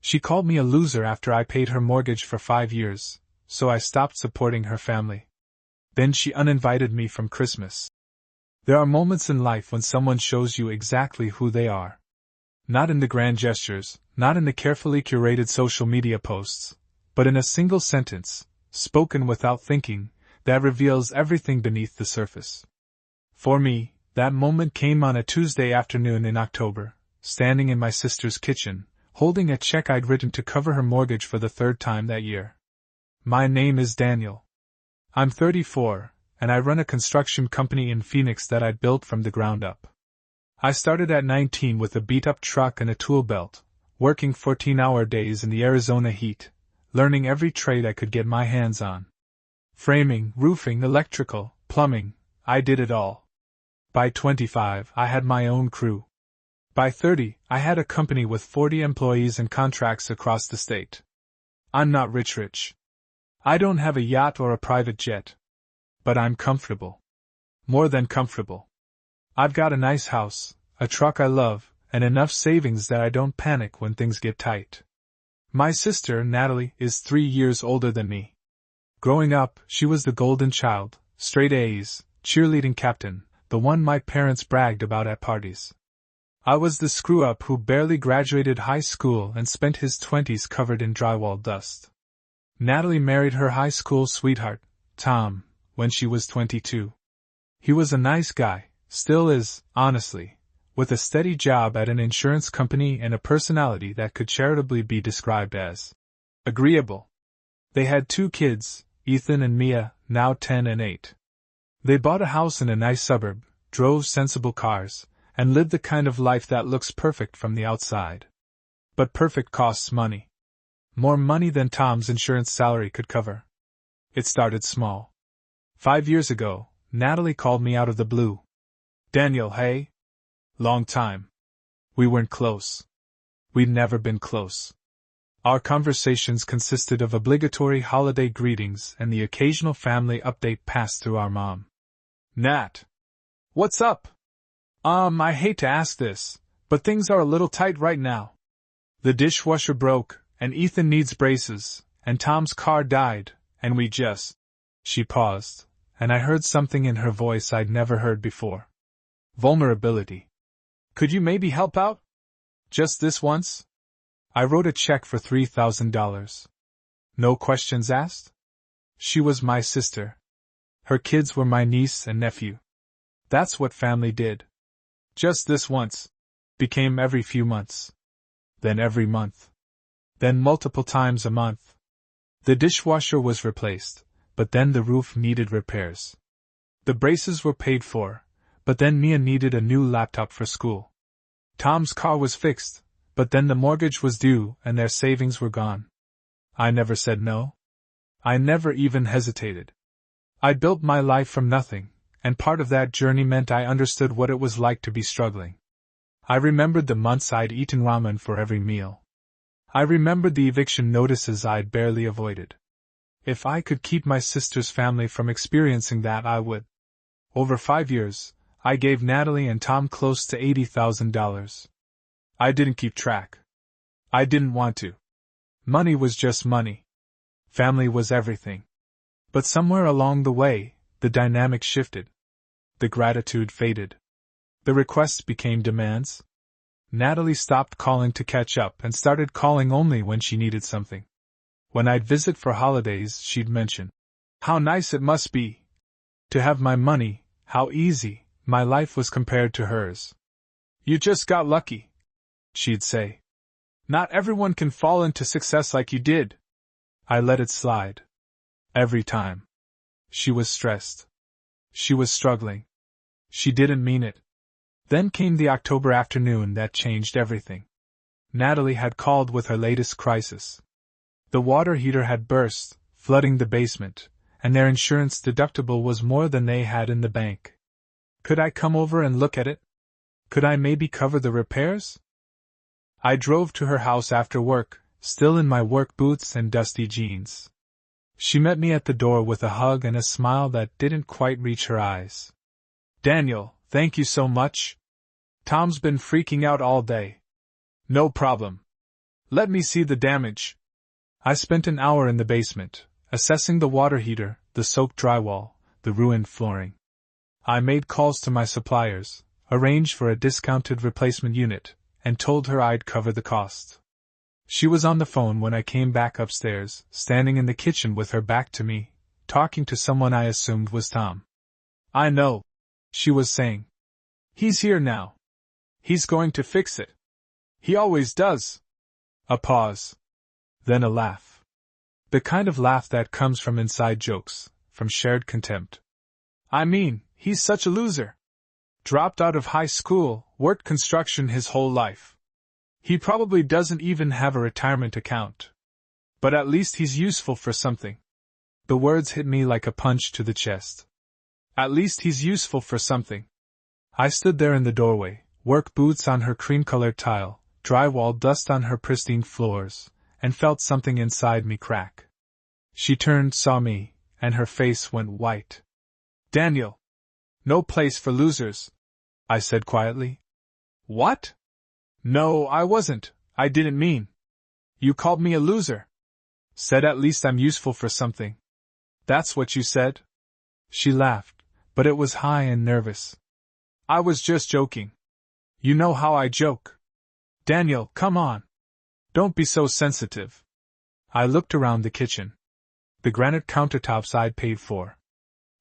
She called me a loser after I paid her mortgage for 5 years, so I stopped supporting her family. Then she uninvited me from Christmas. There are moments in life when someone shows you exactly who they are. Not in the grand gestures, not in the carefully curated social media posts, but in a single sentence, spoken without thinking, that reveals everything beneath the surface. For me, that moment came on a Tuesday afternoon in October, standing in my sister's kitchen, holding a check I'd written to cover her mortgage for the 3rd time that year. My name is Daniel. I'm 34, and I run a construction company in Phoenix that I built from the ground up. I started at 19 with a beat-up truck and a tool belt, working 14-hour days in the Arizona heat, learning every trade I could get my hands on. Framing, roofing, electrical, plumbing, I did it all. By 25, I had my own crew. By 30, I had a company with 40 employees and contracts across the state. I'm not rich. I don't have a yacht or a private jet. But I'm comfortable. More than comfortable. I've got a nice house, a truck I love, and enough savings that I don't panic when things get tight. My sister, Natalie, is 3 years older than me. Growing up, she was the golden child, straight A's, cheerleading captain, the one my parents bragged about at parties. I was the screw-up who barely graduated high school and spent his 20s covered in drywall dust. Natalie married her high school sweetheart, Tom, when she was 22. He was a nice guy, still is, honestly, with a steady job at an insurance company and a personality that could charitably be described as agreeable. They had 2 kids, Ethan and Mia, now 10 and 8. They bought a house in a nice suburb, drove sensible cars, and lived the kind of life that looks perfect from the outside. But perfect costs money. More money than Tom's insurance salary could cover. It started small. 5 years ago, Natalie called me out of the blue. Daniel, hey? Long time. We weren't close. We'd never been close. Our conversations consisted of obligatory holiday greetings and the occasional family update passed through our mom. Nat. What's up? I hate to ask this, but things are a little tight right now. The dishwasher broke, and Ethan needs braces, and Tom's car died, and we just... She paused, and I heard something in her voice I'd never heard before. Vulnerability. Could you maybe help out? Just this once? I wrote a check for $3,000. No questions asked? She was my sister. Her kids were my niece and nephew. That's what family did. Just this once. Became every few months. Then every month. Then multiple times a month. The dishwasher was replaced, but then the roof needed repairs. The braces were paid for, but then Mia needed a new laptop for school. Tom's car was fixed, but then the mortgage was due and their savings were gone. I never said no. I never even hesitated. I built my life from nothing, and part of that journey meant I understood what it was like to be struggling. I remembered the months I'd eaten ramen for every meal. I remembered the eviction notices I'd barely avoided. If I could keep my sister's family from experiencing that, I would. Over 5 years, I gave Natalie and Tom close to $80,000. I didn't keep track. I didn't want to. Money was just money. Family was everything. But somewhere along the way, the dynamic shifted. The gratitude faded. The requests became demands. Natalie stopped calling to catch up and started calling only when she needed something. When I'd visit for holidays, she'd mention how nice it must be to have my money, how easy my life was compared to hers. You just got lucky, she'd say. Not everyone can fall into success like you did. I let it slide. Every time. She was stressed. She was struggling. She didn't mean it. Then came the October afternoon that changed everything. Natalie had called with her latest crisis. The water heater had burst, flooding the basement, and their insurance deductible was more than they had in the bank. Could I come over and look at it? Could I maybe cover the repairs? I drove to her house after work, still in my work boots and dusty jeans. She met me at the door with a hug and a smile that didn't quite reach her eyes. Daniel, thank you so much. Tom's been freaking out all day. No problem. Let me see the damage. I spent an hour in the basement, assessing the water heater, the soaked drywall, the ruined flooring. I made calls to my suppliers, arranged for a discounted replacement unit, and told her I'd cover the cost. She was on the phone when I came back upstairs, standing in the kitchen with her back to me, talking to someone I assumed was Tom. I know, she was saying. He's here now. He's going to fix it. He always does. A pause. Then a laugh. The kind of laugh that comes from inside jokes, from shared contempt. I mean, he's such a loser. Dropped out of high school, worked construction his whole life. He probably doesn't even have a retirement account. But at least he's useful for something. The words hit me like a punch to the chest. At least he's useful for something. I stood there in the doorway, work boots on her cream-colored tile, drywall dust on her pristine floors, and felt something inside me crack. She turned, saw me, and her face went white. Daniel! No place for losers, I said quietly. What? No, I wasn't. I didn't mean. You called me a loser. Said at least I'm useful for something. That's what you said? She laughed, but it was high and nervous. I was just joking. You know how I joke. Daniel, come on. Don't be so sensitive. I looked around the kitchen. The granite countertops I'd paid for.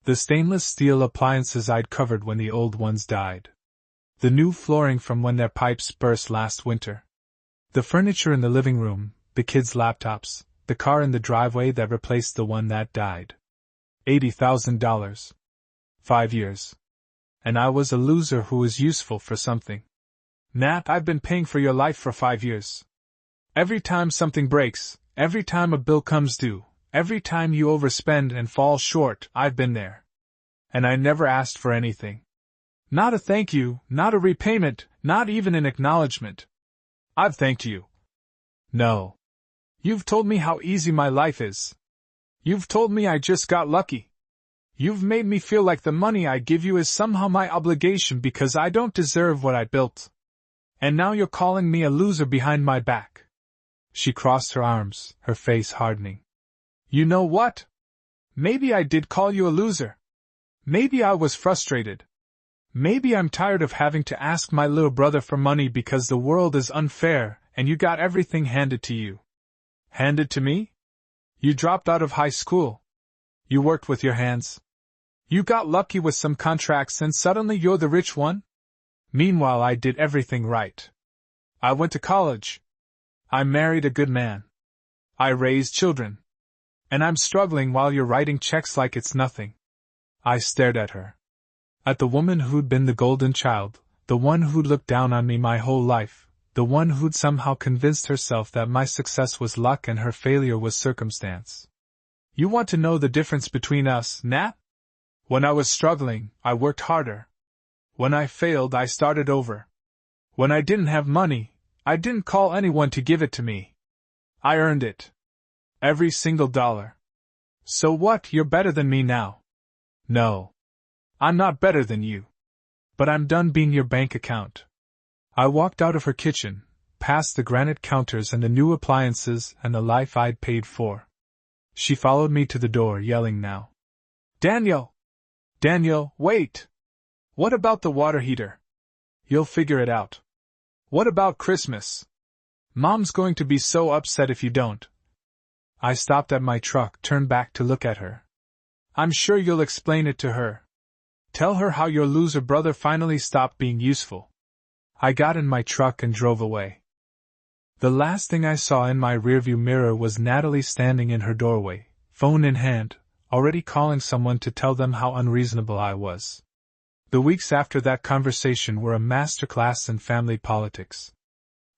The stainless steel appliances I'd covered when the old ones died. The new flooring from when their pipes burst last winter. The furniture in the living room, the kids' laptops, the car in the driveway that replaced the one that died. $80,000. 5 years. And I was a loser who was useful for something. Nat, I've been paying for your life for 5 years. Every time something breaks, every time a bill comes due, every time you overspend and fall short, I've been there. And I never asked for anything. Not a thank you, not a repayment, not even an acknowledgement. I've thanked you. No. You've told me how easy my life is. You've told me I just got lucky. You've made me feel like the money I give you is somehow my obligation because I don't deserve what I built. And now you're calling me a loser behind my back. She crossed her arms, her face hardening. You know what? Maybe I did call you a loser. Maybe I was frustrated. Maybe I'm tired of having to ask my little brother for money because the world is unfair and you got everything handed to you. Handed to me? You dropped out of high school. You worked with your hands. You got lucky with some contracts and suddenly you're the rich one? Meanwhile, I did everything right. I went to college. I married a good man. I raised children. And I'm struggling while you're writing checks like it's nothing. I stared at her. At the woman who'd been the golden child, the one who'd looked down on me my whole life, the one who'd somehow convinced herself that my success was luck and her failure was circumstance. You want to know the difference between us, Nat? When I was struggling, I worked harder. When I failed, I started over. When I didn't have money, I didn't call anyone to give it to me. I earned it. Every single dollar. So what, you're better than me now? No. I'm not better than you. But I'm done being your bank account. I walked out of her kitchen, past the granite counters and the new appliances and the life I'd paid for. She followed me to the door, yelling now. Daniel! Daniel, wait! What about the water heater? You'll figure it out. What about Christmas? Mom's going to be so upset if you don't. I stopped at my truck, turned back to look at her. I'm sure you'll explain it to her. Tell her how your loser brother finally stopped being useful. I got in my truck and drove away. The last thing I saw in my rearview mirror was Natalie standing in her doorway, phone in hand, already calling someone to tell them how unreasonable I was. The weeks after that conversation were a masterclass in family politics.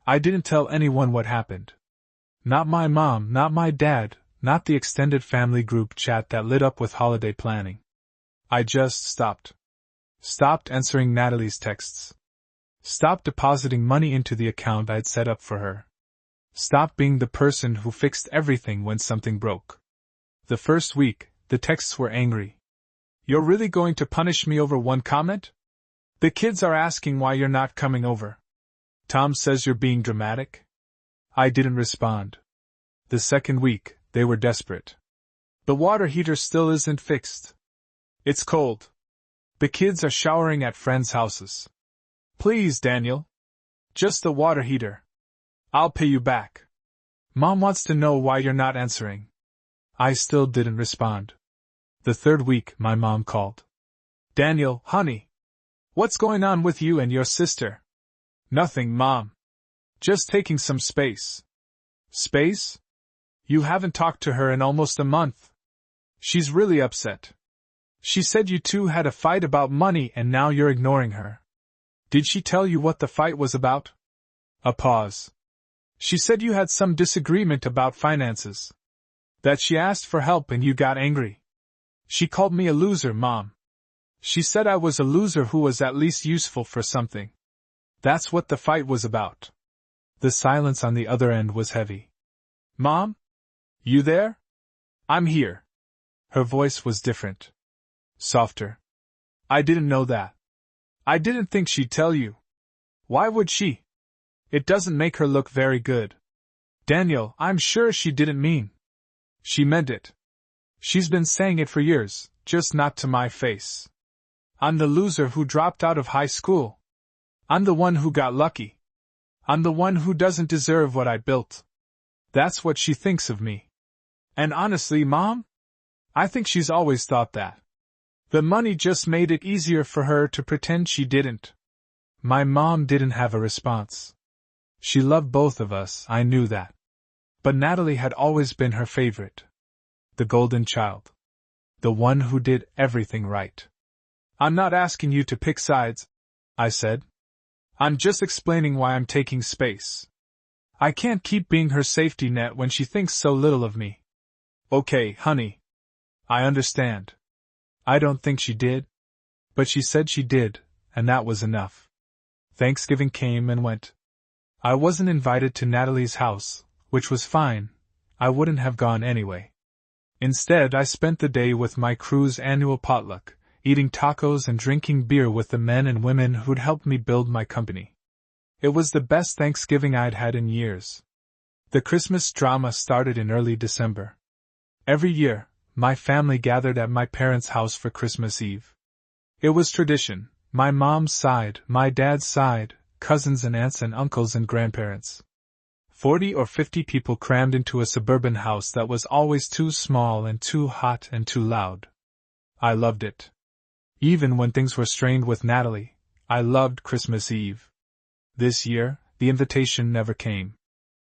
I didn't tell anyone what happened. Not my mom, not my dad, not the extended family group chat that lit up with holiday planning. I just stopped. Stopped answering Natalie's texts. Stopped depositing money into the account I'd set up for her. Stopped being the person who fixed everything when something broke. The first week, the texts were angry. You're really going to punish me over one comment? The kids are asking why you're not coming over. Tom says you're being dramatic. I didn't respond. The second week, they were desperate. The water heater still isn't fixed. It's cold. The kids are showering at friends' houses. Please, Daniel. Just the water heater. I'll pay you back. Mom wants to know why you're not answering. I still didn't respond. The third week, my mom called. Daniel, honey. What's going on with you and your sister? Nothing, Mom. Just taking some space. Space? You haven't talked to her in almost a month. She's really upset. She said you two had a fight about money and now you're ignoring her. Did she tell you what the fight was about? A pause. She said you had some disagreement about finances. That she asked for help and you got angry. She called me a loser, Mom. She said I was a loser who was at least useful for something. That's what the fight was about. The silence on the other end was heavy. Mom? You there? I'm here. Her voice was different. Softer. I didn't know that. I didn't think she'd tell you. Why would she? It doesn't make her look very good. Daniel, I'm sure she didn't mean. She meant it. She's been saying it for years, just not to my face. I'm the loser who dropped out of high school. I'm the one who got lucky. I'm the one who doesn't deserve what I built. That's what she thinks of me. And honestly, Mom, I think she's always thought that. The money just made it easier for her to pretend she didn't. My mom didn't have a response. She loved both of us, I knew that. But Natalie had always been her favorite. The golden child. The one who did everything right. I'm not asking you to pick sides, I said. I'm just explaining why I'm taking space. I can't keep being her safety net when she thinks so little of me. Okay, honey. I understand. I don't think she did. But she said she did, and that was enough. Thanksgiving came and went. I wasn't invited to Natalie's house, which was fine. I wouldn't have gone anyway. Instead, I spent the day with my crew's annual potluck, eating tacos and drinking beer with the men and women who'd helped me build my company. It was the best Thanksgiving I'd had in years. The Christmas drama started in early December. Every year, my family gathered at my parents' house for Christmas Eve. It was tradition, my mom's side, my dad's side, cousins and aunts and uncles and grandparents. 40 or 50 people crammed into a suburban house that was always too small and too hot and too loud. I loved it. Even when things were strained with Natalie, I loved Christmas Eve. This year, the invitation never came.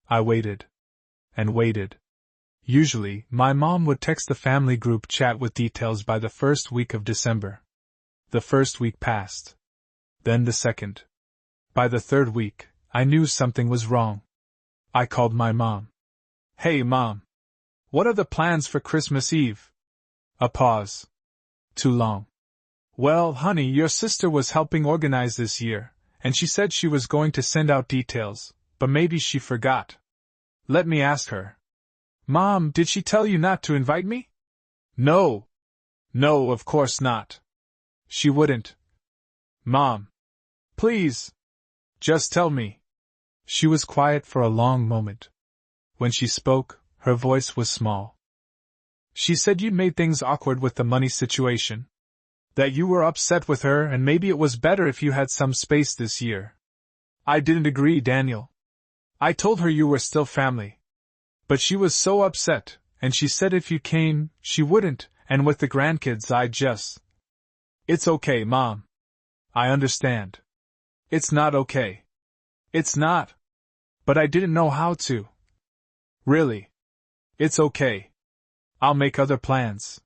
I waited. And waited. Usually, my mom would text the family group chat with details by the first week of December. The first week passed. Then the second. By the third week, I knew something was wrong. I called my mom. Hey, Mom. What are the plans for Christmas Eve? A pause. Too long. Well, honey, your sister was helping organize this year, and she said she was going to send out details, but maybe she forgot. Let me ask her. Mom, did she tell you not to invite me? No. No, of course not. She wouldn't. Mom. Please. Just tell me. She was quiet for a long moment. When she spoke, her voice was small. She said you'd made things awkward with the money situation. That you were upset with her and maybe it was better if you had some space this year. I didn't agree, Daniel. I told her you were still family. But she was so upset, and she said if you came, she wouldn't, and with the grandkids I'd just... It's okay, Mom. I understand. It's not okay. It's not. But I didn't know how to. Really. It's okay. I'll make other plans.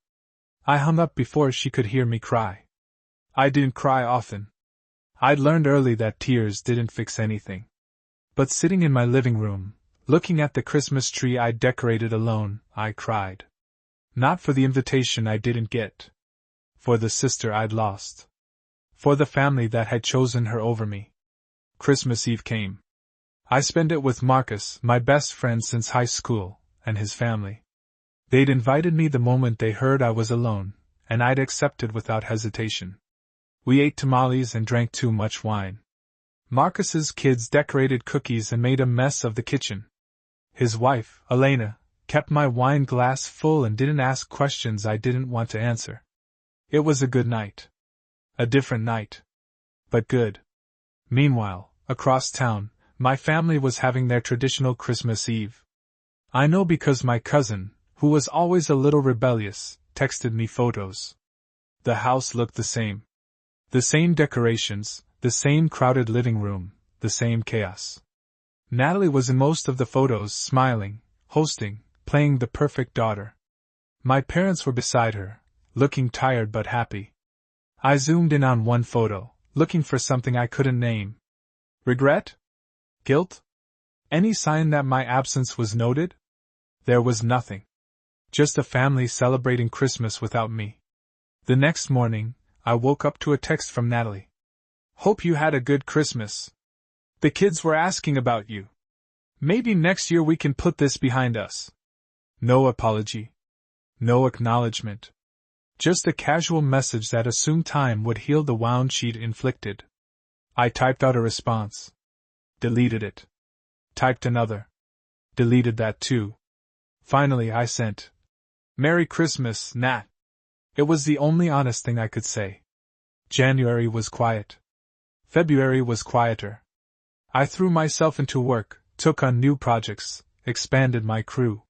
I hung up before she could hear me cry. I didn't cry often. I'd learned early that tears didn't fix anything. But sitting in my living room, looking at the Christmas tree I'd decorated alone, I cried. Not for the invitation I didn't get. For the sister I'd lost. For the family that had chosen her over me. Christmas Eve came. I spent it with Marcus, my best friend since high school, and his family. They'd invited me the moment they heard I was alone, and I'd accepted without hesitation. We ate tamales and drank too much wine. Marcus's kids decorated cookies and made a mess of the kitchen. His wife, Elena, kept my wine glass full and didn't ask questions I didn't want to answer. It was a good night. A different night. But good. Meanwhile, across town, my family was having their traditional Christmas Eve. I know because my cousin, who was always a little rebellious, texted me photos. The house looked the same. The same decorations, the same crowded living room, the same chaos. Natalie was in most of the photos, smiling, hosting, playing the perfect daughter. My parents were beside her, looking tired but happy. I zoomed in on one photo, looking for something I couldn't name. Regret? Guilt? Any sign that my absence was noted? There was nothing. Just a family celebrating Christmas without me. The next morning, I woke up to a text from Natalie. Hope you had a good Christmas. The kids were asking about you. Maybe next year we can put this behind us. No apology. No acknowledgement. Just a casual message that assumed time would heal the wound she'd inflicted. I typed out a response. Deleted it. Typed another. Deleted that too. Finally I sent, Merry Christmas, Nat. It was the only honest thing I could say. January was quiet. February was quieter. I threw myself into work, took on new projects, expanded my crew.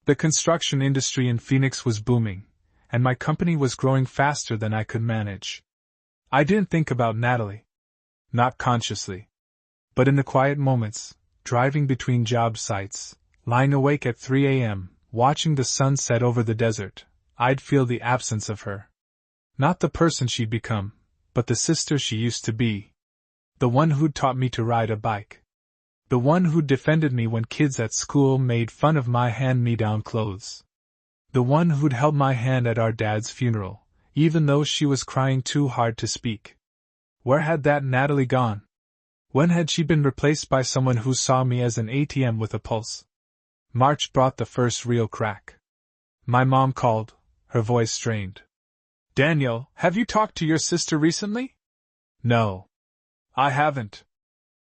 The construction industry in Phoenix was booming, and my company was growing faster than I could manage. I didn't think about Natalie. Not consciously. But in the quiet moments, driving between job sites, lying awake at 3 a.m., watching the sun set over the desert, I'd feel the absence of her. Not the person she'd become, but the sister she used to be. The one who'd taught me to ride a bike. The one who'd defended me when kids at school made fun of my hand-me-down clothes. The one who'd held my hand at our dad's funeral, even though she was crying too hard to speak. Where had that Natalie gone? When had she been replaced by someone who saw me as an ATM with a pulse? March brought the first real crack. My mom called, her voice strained. Daniel, have you talked to your sister recently? No. I haven't.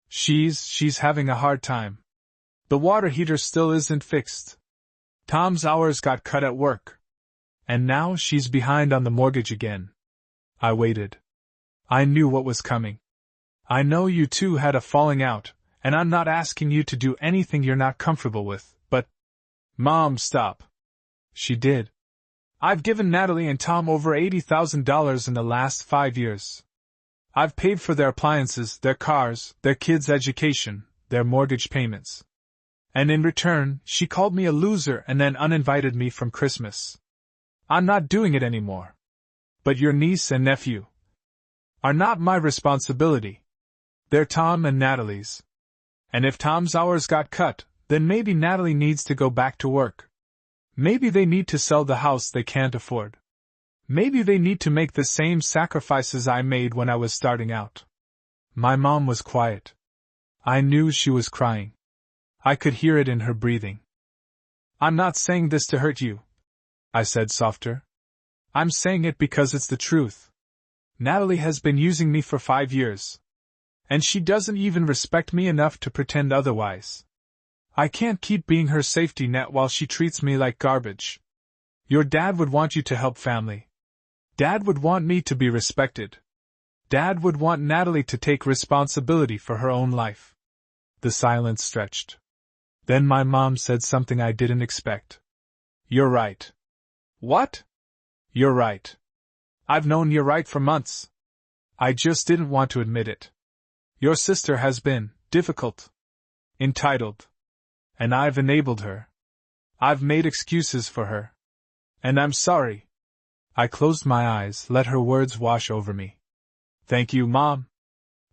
She's having a hard time. The water heater still isn't fixed. Tom's hours got cut at work. And now she's behind on the mortgage again. I waited. I knew what was coming. I know you two had a falling out, and I'm not asking you to do anything you're not comfortable with, but... Mom, stop. She did. I've given Natalie and Tom over $80,000 in the last 5 years. I've paid for their appliances, their cars, their kids' education, their mortgage payments. And in return, she called me a loser and then uninvited me from Christmas. I'm not doing it anymore. But your niece and nephew are not my responsibility. They're Tom and Natalie's. And if Tom's hours got cut, then maybe Natalie needs to go back to work. Maybe they need to sell the house they can't afford. Maybe they need to make the same sacrifices I made when I was starting out. My mom was quiet. I knew she was crying. I could hear it in her breathing. I'm not saying this to hurt you, I said softer. I'm saying it because it's the truth. Natalie has been using me for 5 years. And she doesn't even respect me enough to pretend otherwise. I can't keep being her safety net while she treats me like garbage. Your dad would want you to help family. Dad would want me to be respected. Dad would want Natalie to take responsibility for her own life. The silence stretched. Then my mom said something I didn't expect. You're right. What? You're right. I've known you're right for months. I just didn't want to admit it. Your sister has been difficult, entitled, and I've enabled her. I've made excuses for her. And I'm sorry. I closed my eyes, let her words wash over me. Thank you, Mom.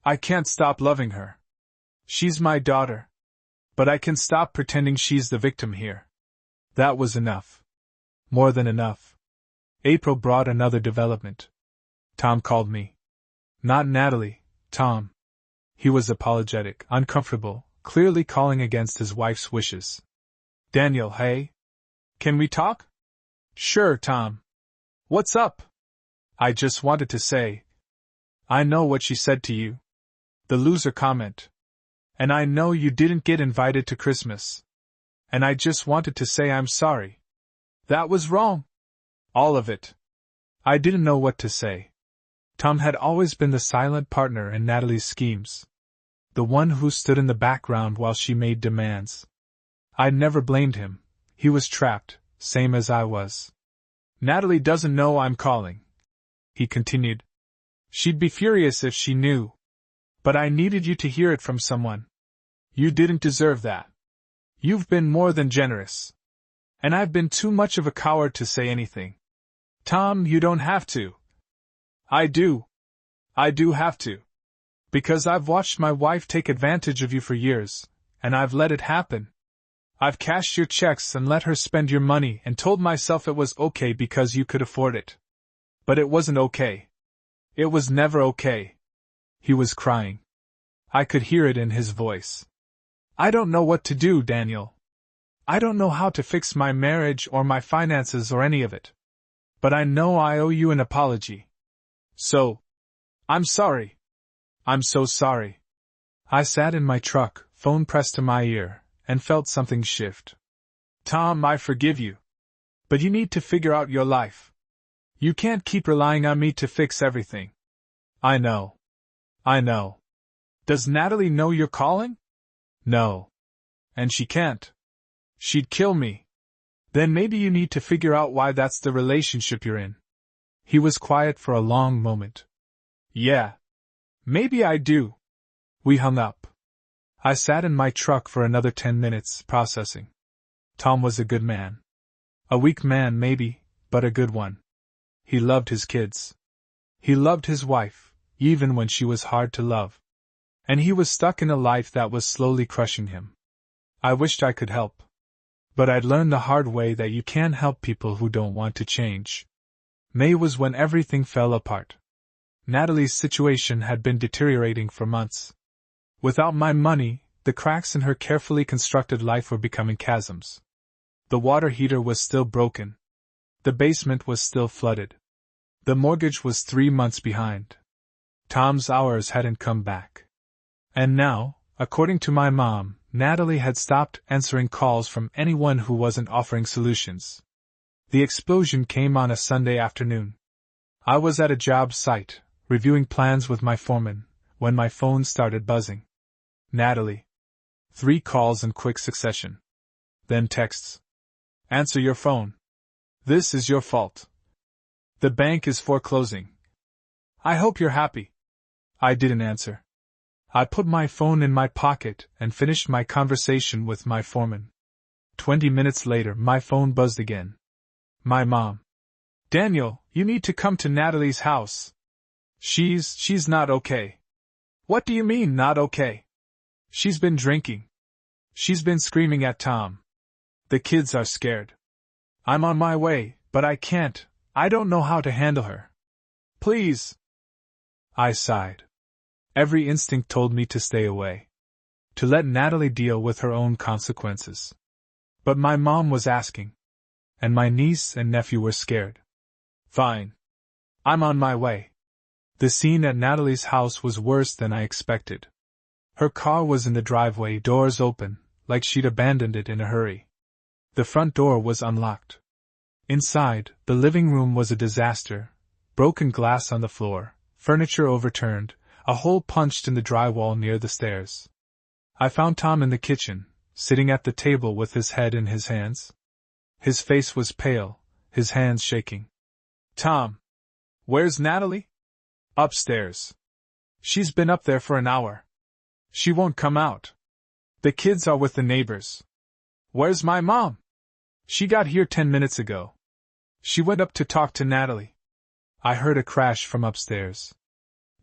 I can't stop loving her. She's my daughter. But I can stop pretending she's the victim here. That was enough. More than enough. April brought another development. Tom called me. Not Natalie, Tom. He was apologetic, uncomfortable, clearly calling against his wife's wishes. Daniel, hey? Can we talk? Sure, Tom. What's up? I just wanted to say. I know what she said to you. The loser comment. And I know you didn't get invited to Christmas. And I just wanted to say I'm sorry. That was wrong. All of it. I didn't know what to say. Tom had always been the silent partner in Natalie's schemes. The one who stood in the background while she made demands. I'd never blamed him. He was trapped, same as I was. Natalie doesn't know I'm calling, he continued. She'd be furious if she knew. But I needed you to hear it from someone. You didn't deserve that. You've been more than generous. And I've been too much of a coward to say anything. Tom, you don't have to. I do. I do have to. Because I've watched my wife take advantage of you for years, and I've let it happen. I've cashed your checks and let her spend your money and told myself it was okay because you could afford it. But it wasn't okay. It was never okay. He was crying. I could hear it in his voice. I don't know what to do, Daniel. I don't know how to fix my marriage or my finances or any of it. But I know I owe you an apology. So, I'm sorry. I'm so sorry. I sat in my truck, phone pressed to my ear, and felt something shift. Tom, I forgive you. But you need to figure out your life. You can't keep relying on me to fix everything. I know. I know. Does Natalie know you're calling? No. And she can't. She'd kill me. Then maybe you need to figure out why that's the relationship you're in. He was quiet for a long moment. Yeah. Maybe I do. We hung up. I sat in my truck for another 10 minutes, processing. Tom was a good man. A weak man, maybe, but a good one. He loved his kids. He loved his wife, even when she was hard to love. And he was stuck in a life that was slowly crushing him. I wished I could help. But I'd learned the hard way that you can't help people who don't want to change. May was when everything fell apart. Natalie's situation had been deteriorating for months. Without my money, the cracks in her carefully constructed life were becoming chasms. The water heater was still broken. The basement was still flooded. The mortgage was 3 months behind. Tom's hours hadn't come back. And now, according to my mom, Natalie had stopped answering calls from anyone who wasn't offering solutions. The explosion came on a Sunday afternoon. I was at a job site, reviewing plans with my foreman, when my phone started buzzing. Natalie. 3 calls in quick succession. Then texts. Answer your phone. This is your fault. The bank is foreclosing. I hope you're happy. I didn't answer. I put my phone in my pocket and finished my conversation with my foreman. 20 minutes later, my phone buzzed again. My mom. Daniel, you need to come to Natalie's house. She's not okay. What do you mean, not okay? She's been drinking. She's been screaming at Tom. The kids are scared. I'm on my way, but I can't. I don't know how to handle her. Please. I sighed. Every instinct told me to stay away. To let Natalie deal with her own consequences. But my mom was asking. And my niece and nephew were scared. Fine. I'm on my way. The scene at Natalie's house was worse than I expected. Her car was in the driveway, doors open, like she'd abandoned it in a hurry. The front door was unlocked. Inside, the living room was a disaster. Broken glass on the floor, furniture overturned, a hole punched in the drywall near the stairs. I found Tom in the kitchen, sitting at the table with his head in his hands. His face was pale, his hands shaking. Tom. Where's Natalie? Upstairs. She's been up there for an hour. She won't come out. The kids are with the neighbors. Where's my mom? She got here 10 minutes ago. She went up to talk to Natalie. I heard a crash from upstairs.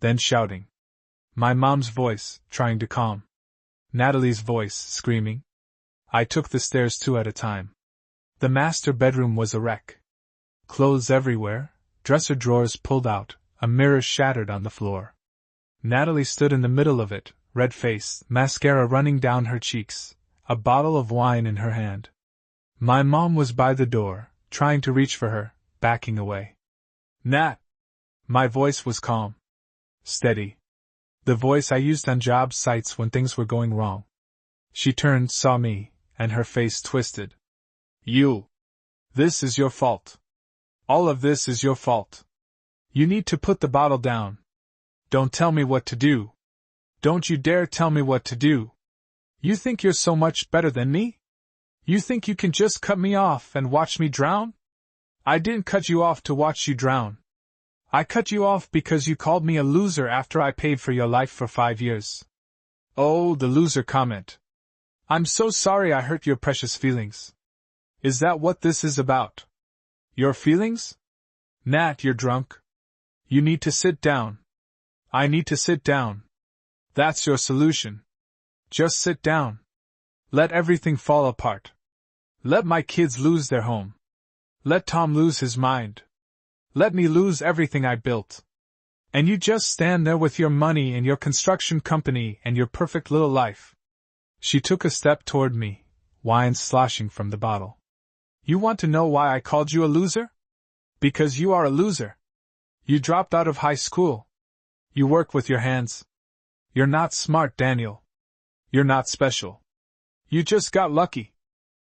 Then shouting. My mom's voice, trying to calm. Natalie's voice, screaming. I took the stairs 2 at a time. The master bedroom was a wreck. Clothes everywhere, dresser drawers pulled out, a mirror shattered on the floor. Natalie stood in the middle of it, red-faced, mascara running down her cheeks, a bottle of wine in her hand. My mom was by the door, trying to reach for her, backing away. Nat! My voice was calm. Steady. The voice I used on job sites when things were going wrong. She turned, saw me, and her face twisted. You. This is your fault. All of this is your fault. You need to put the bottle down. Don't tell me what to do. Don't you dare tell me what to do. You think you're so much better than me? You think you can just cut me off and watch me drown? I didn't cut you off to watch you drown. I cut you off because you called me a loser after I paid for your life for 5 years. Oh, the loser comment. I'm so sorry I hurt your precious feelings. Is that what this is about? Your feelings? Nat, you're drunk. You need to sit down. I need to sit down. That's your solution. Just sit down. Let everything fall apart. Let my kids lose their home. Let Tom lose his mind. Let me lose everything I built. And you just stand there with your money and your construction company and your perfect little life. She took a step toward me, wine sloshing from the bottle. You want to know why I called you a loser? Because you are a loser. You dropped out of high school. You work with your hands. You're not smart, Daniel. You're not special. You just got lucky.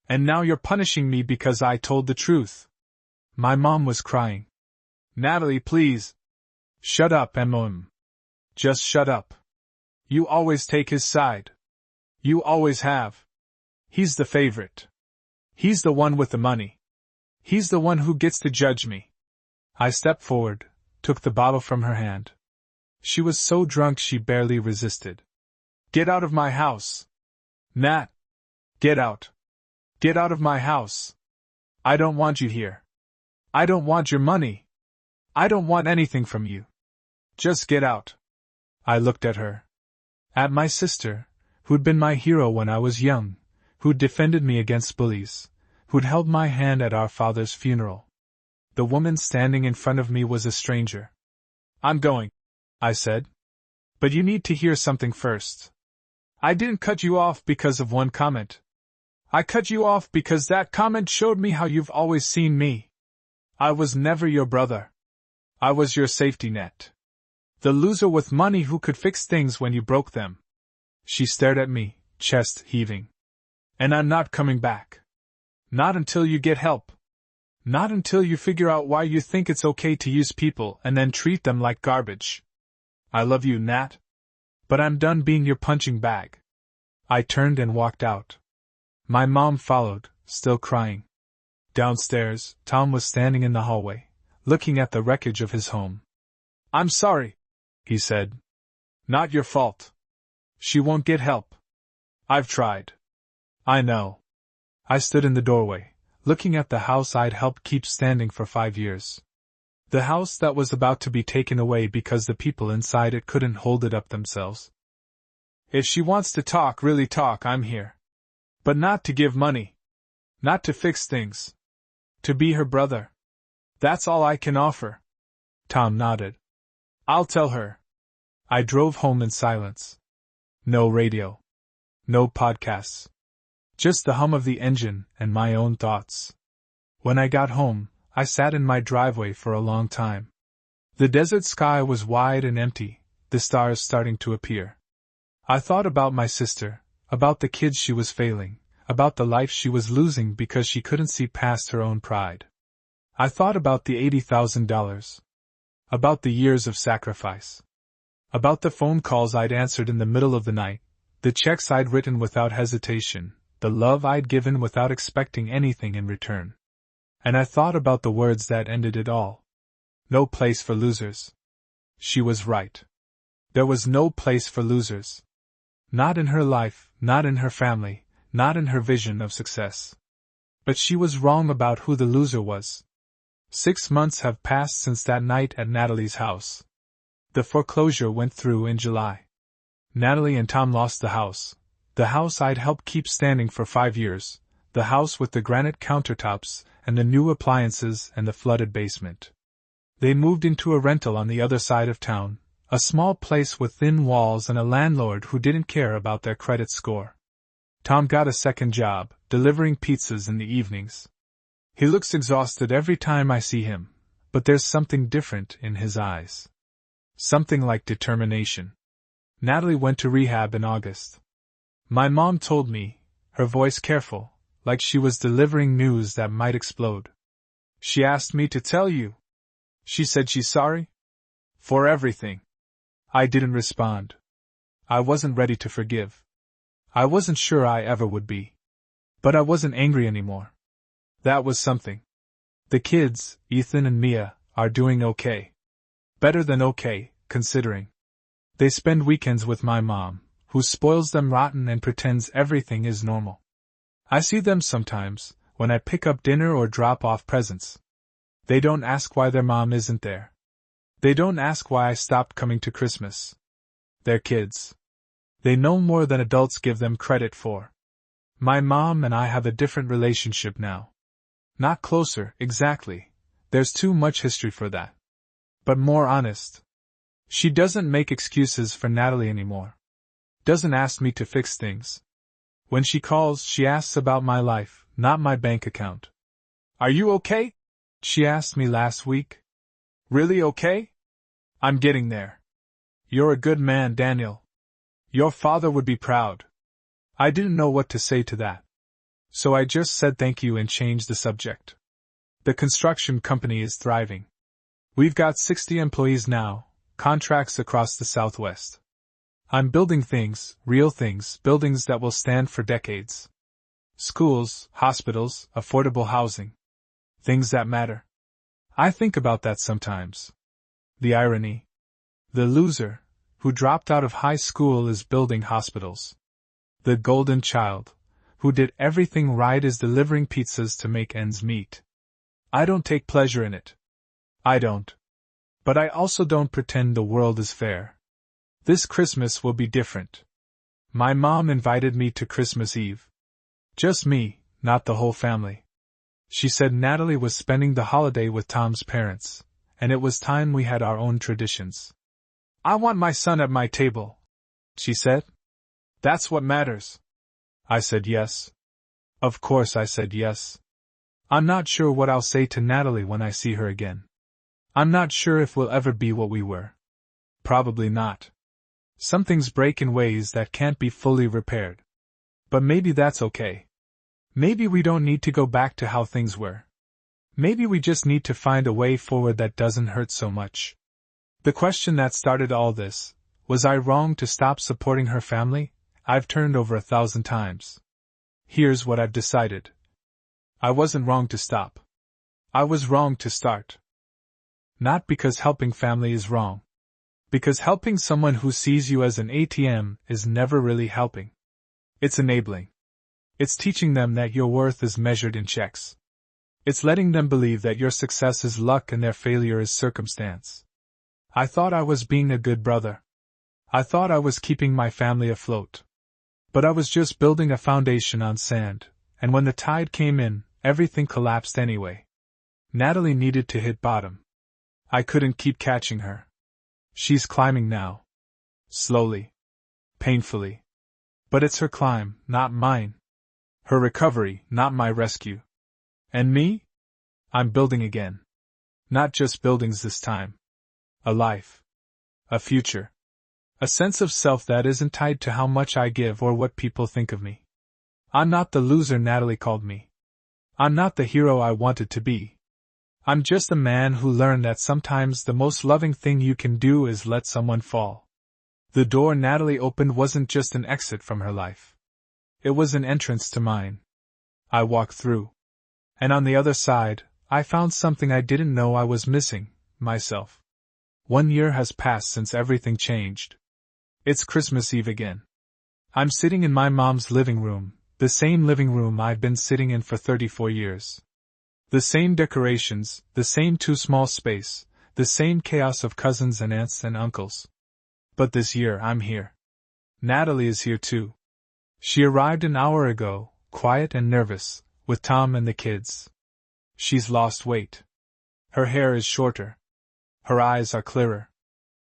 And now you're punishing me because I told the truth. My mom was crying. Natalie, please. Shut up, M.O.M. Just shut up. You always take his side. You always have. He's the favorite. He's the one with the money. He's the one who gets to judge me. I stepped forward, took the bottle from her hand. She was so drunk she barely resisted. Get out of my house. Nat. Get out. Get out of my house. I don't want you here. I don't want your money. I don't want anything from you. Just get out. I looked at her. At my sister, who'd been my hero when I was young, who'd defended me against bullies, who'd held my hand at our father's funeral. The woman standing in front of me was a stranger. I'm going, I said. But you need to hear something first. I didn't cut you off because of one comment. I cut you off because that comment showed me how you've always seen me. I was never your brother. I was your safety net. The loser with money who could fix things when you broke them. She stared at me, chest heaving. And I'm not coming back. Not until you get help. Not until you figure out why you think it's okay to use people and then treat them like garbage. I love you, Nat. But I'm done being your punching bag. I turned and walked out. My mom followed, still crying. Downstairs, Tom was standing in the hallway, looking at the wreckage of his home. I'm sorry, he said. Not your fault. She won't get help. I've tried. I know. I stood in the doorway, looking at the house I'd helped keep standing for 5 years. The house that was about to be taken away because the people inside it couldn't hold it up themselves. If she wants to talk, really talk, I'm here. But not to give money. Not to fix things. To be her brother. That's all I can offer. Tom nodded. I'll tell her. I drove home in silence. No radio. No podcasts. Just the hum of the engine and my own thoughts. When I got home, I sat in my driveway for a long time. The desert sky was wide and empty, the stars starting to appear. I thought about my sister, about the kids she was failing, about the life she was losing because she couldn't see past her own pride. I thought about the $80,000. About the years of sacrifice. About the phone calls I'd answered in the middle of the night, the checks I'd written without hesitation, the love I'd given without expecting anything in return. And I thought about the words that ended it all. No place for losers. She was right. There was no place for losers. Not in her life, not in her family, not in her vision of success. But she was wrong about who the loser was. 6 months have passed since that night at Natalie's house. The foreclosure went through in July. Natalie and Tom lost the house I'd helped keep standing for 5 years, the house with the granite countertops and the new appliances and the flooded basement. They moved into a rental on the other side of town, a small place with thin walls and a landlord who didn't care about their credit score. Tom got a second job, delivering pizzas in the evenings. He looks exhausted every time I see him, but there's something different in his eyes. Something like determination. Natalie went to rehab in August. My mom told me, her voice careful, like she was delivering news that might explode. She asked me to tell you. She said she's sorry? For everything. I didn't respond. I wasn't ready to forgive. I wasn't sure I ever would be. But I wasn't angry anymore. That was something. The kids, Ethan and Mia, are doing okay. Better than okay, considering. They spend weekends with my mom, who spoils them rotten and pretends everything is normal. I see them sometimes, when I pick up dinner or drop off presents. They don't ask why their mom isn't there. They don't ask why I stopped coming to Christmas. They're kids. They know more than adults give them credit for. My mom and I have a different relationship now. Not closer, exactly. There's too much history for that. But more honest. She doesn't make excuses for Natalie anymore. Doesn't ask me to fix things. When she calls, she asks about my life, not my bank account. Are you okay? She asked me last week. Really okay? I'm getting there. You're a good man, Daniel. Your father would be proud. I didn't know what to say to that. So I just said thank you and changed the subject. The construction company is thriving. We've got 60 employees now, contracts across the Southwest. I'm building things, real things, buildings that will stand for decades. Schools, hospitals, affordable housing. Things that matter. I think about that sometimes. The irony. The loser, who dropped out of high school, is building hospitals. The golden child, who did everything right, is delivering pizzas to make ends meet. I don't take pleasure in it. I don't. But I also don't pretend the world is fair. This Christmas will be different. My mom invited me to Christmas Eve. Just me, not the whole family. She said Natalie was spending the holiday with Tom's parents, and it was time we had our own traditions. I want my son at my table, she said. That's what matters. I said yes. Of course I said yes. I'm not sure what I'll say to Natalie when I see her again. I'm not sure if we'll ever be what we were. Probably not. Some things break in ways that can't be fully repaired. But maybe that's okay. Maybe we don't need to go back to how things were. Maybe we just need to find a way forward that doesn't hurt so much. The question that started all this, was I wrong to stop supporting her family? I've turned over 1,000 times. Here's what I've decided. I wasn't wrong to stop. I was wrong to start. Not because helping family is wrong. Because helping someone who sees you as an ATM is never really helping. It's enabling. It's teaching them that your worth is measured in checks. It's letting them believe that your success is luck and their failure is circumstance. I thought I was being a good brother. I thought I was keeping my family afloat. But I was just building a foundation on sand, and when the tide came in, everything collapsed anyway. Natalie needed to hit bottom. I couldn't keep catching her. She's climbing now. Slowly. Painfully. But it's her climb, not mine. Her recovery, not my rescue. And me? I'm building again. Not just buildings this time. A life. A future. A sense of self that isn't tied to how much I give or what people think of me. I'm not the loser Natalie called me. I'm not the hero I wanted to be. I'm just a man who learned that sometimes the most loving thing you can do is let someone fall. The door Natalie opened wasn't just an exit from her life. It was an entrance to mine. I walked through. And on the other side, I found something I didn't know I was missing, myself. 1 year has passed since everything changed. It's Christmas Eve again. I'm sitting in my mom's living room, the same living room I've been sitting in for 34 years. The same decorations, the same too small space, the same chaos of cousins and aunts and uncles. But this year I'm here. Natalie is here too. She arrived an hour ago, quiet and nervous, with Tom and the kids. She's lost weight. Her hair is shorter. Her eyes are clearer.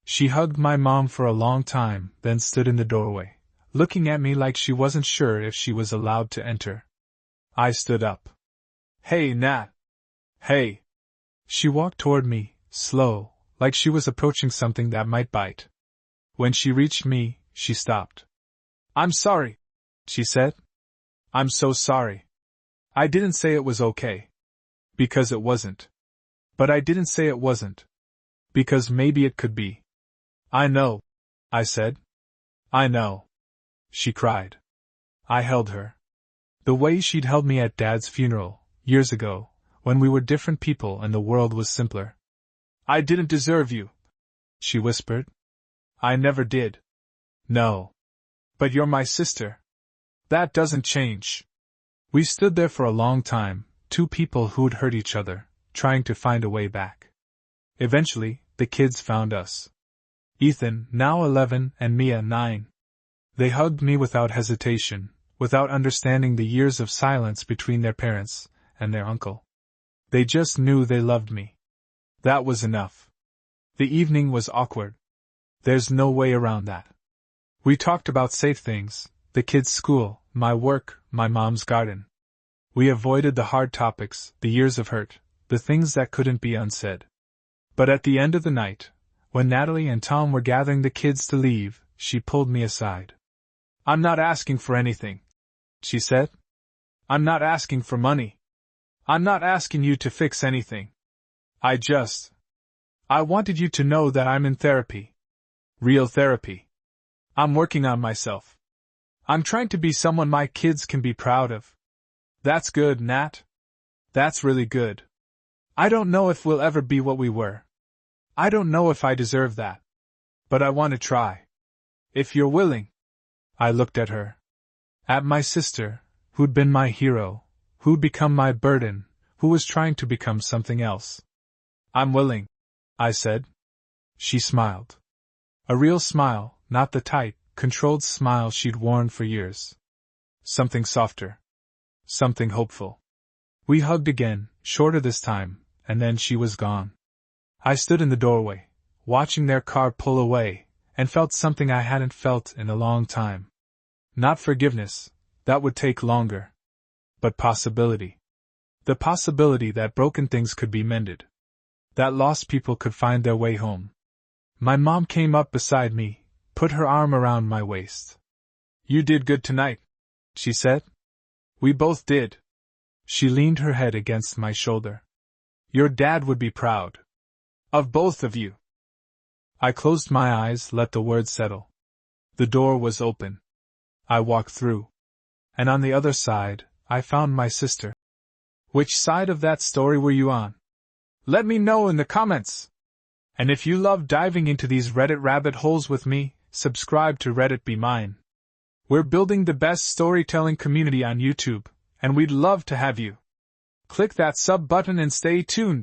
She hugged my mom for a long time, then stood in the doorway, looking at me like she wasn't sure if she was allowed to enter. I stood up. Hey, Nat. Hey. She walked toward me, slow, like she was approaching something that might bite. When she reached me, she stopped. I'm sorry, she said. I'm so sorry. I didn't say it was okay. Because it wasn't. But I didn't say it wasn't. Because maybe it could be. I know, I said. I know. She cried. I held her. The way she'd held me at Dad's funeral, years ago, when we were different people and the world was simpler. I didn't deserve you, she whispered. I never did. No. But you're my sister. That doesn't change. We stood there for a long time, two people who'd hurt each other, trying to find a way back. Eventually, the kids found us. Ethan, now 11, and Mia, 9. They hugged me without hesitation, without understanding the years of silence between their parents and their uncle. They just knew they loved me. That was enough. The evening was awkward. There's no way around that. We talked about safe things, the kids' school, my work, my mom's garden. We avoided the hard topics, the years of hurt, the things that couldn't be unsaid. But at the end of the night, when Natalie and Tom were gathering the kids to leave, she pulled me aside. I'm not asking for anything, she said. I'm not asking for money. I'm not asking you to fix anything. I wanted you to know that I'm in therapy. Real therapy. I'm working on myself. I'm trying to be someone my kids can be proud of. That's good, Nat. That's really good. I don't know if we'll ever be what we were. I don't know if I deserve that. But I want to try. If you're willing. I looked at her. At my sister, who'd been my hero, who'd become my burden, who was trying to become something else. I'm willing, I said. She smiled. A real smile, not the tight, controlled smile she'd worn for years. Something softer. Something hopeful. We hugged again, shorter this time, and then she was gone. I stood in the doorway, watching their car pull away, and felt something I hadn't felt in a long time. Not forgiveness, that would take longer. But possibility. The possibility that broken things could be mended. That lost people could find their way home. My mom came up beside me, put her arm around my waist. You did good tonight, she said. We both did. She leaned her head against my shoulder. Your dad would be proud. Of both of you. I closed my eyes, let the words settle. The door was open. I walked through. And on the other side, I found my sister. Which side of that story were you on? Let me know in the comments. And if you love diving into these Reddit rabbit holes with me, subscribe to Reddit Be Mine. We're building the best storytelling community on YouTube, and we'd love to have you. Click that sub button and stay tuned.